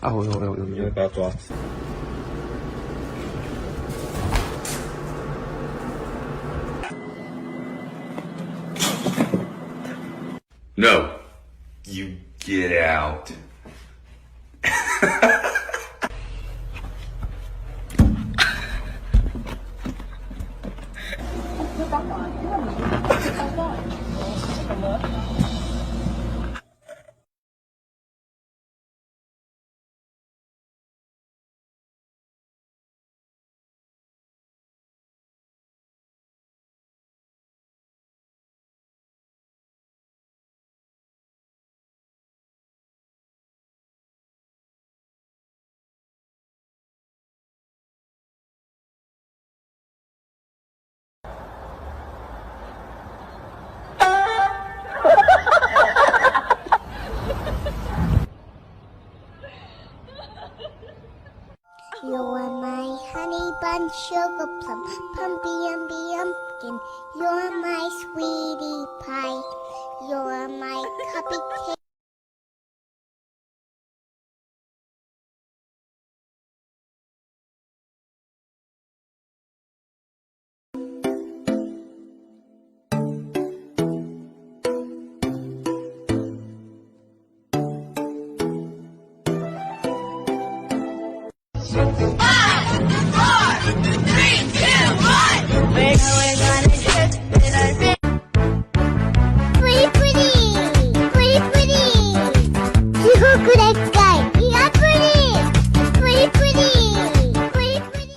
啊，我你不要抓。No, you get out. You are my honey bun, sugar plum, pumpy umby umpkin. You're my sweetie pie. You're my cupcake.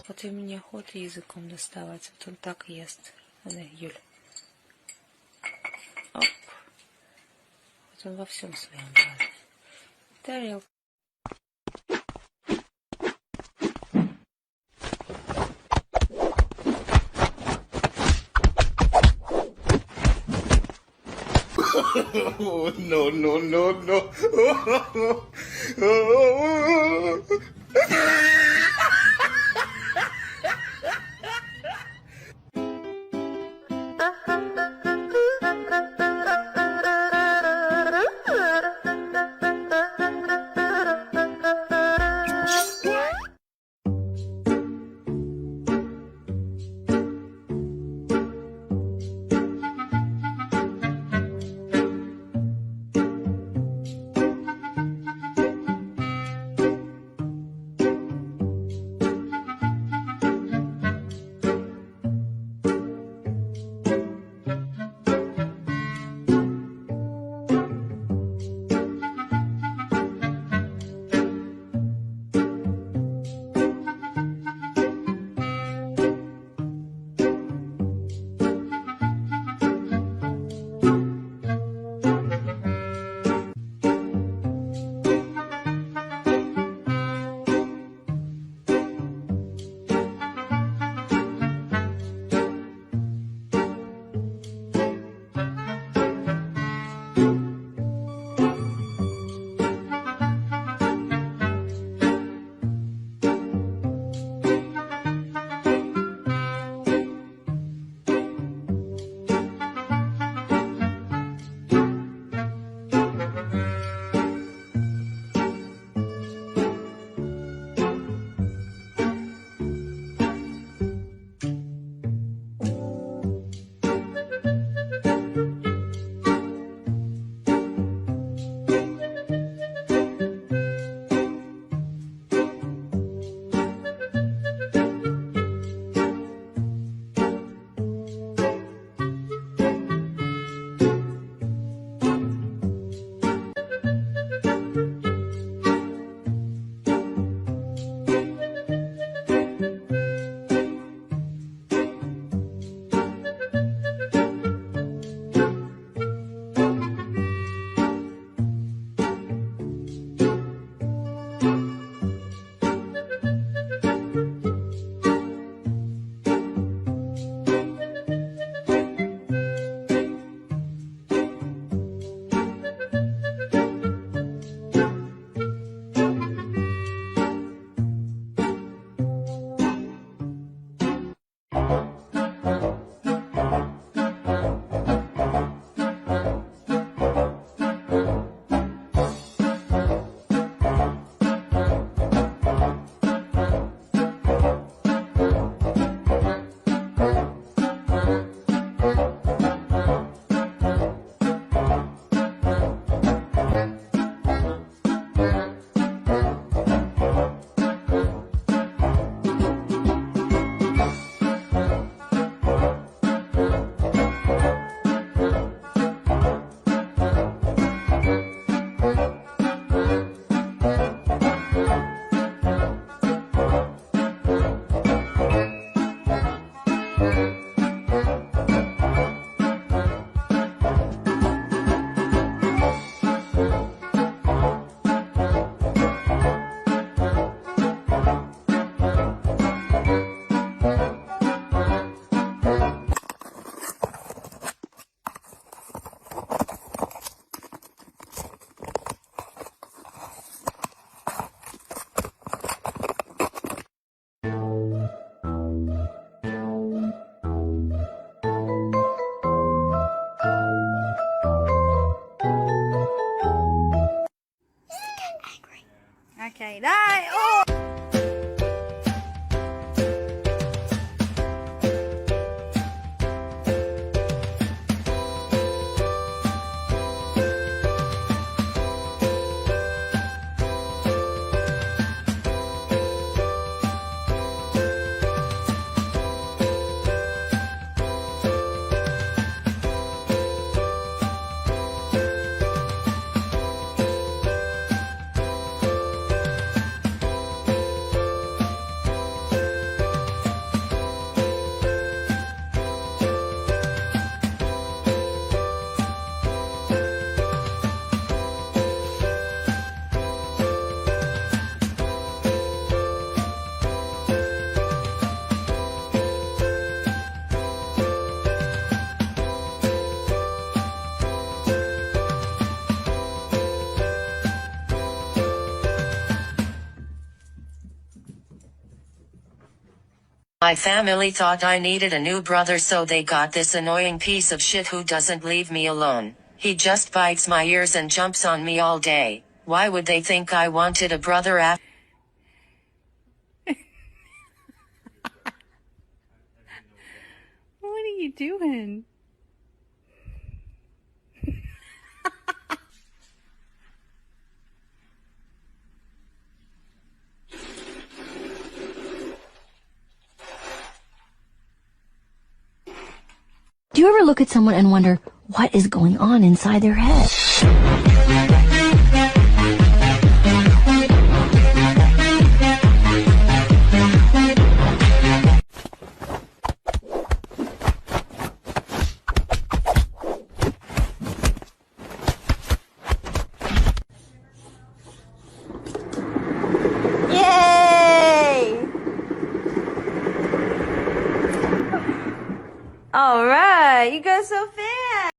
Potem mnie ochotę językiem dostawać, to tak jest. Ale Jul. Op. Potem we всем своем брали. Тарелка. Oh, no, no, no, no. My family thought I needed a new brother, so they got this annoying piece of shit who doesn't leave me alone. He just bites my ears and jumps on me all day. Why would they think I wanted a brother after? What are you doing? Do you ever look at someone and wonder what is going on inside their head? Yay! All right, you go so fast.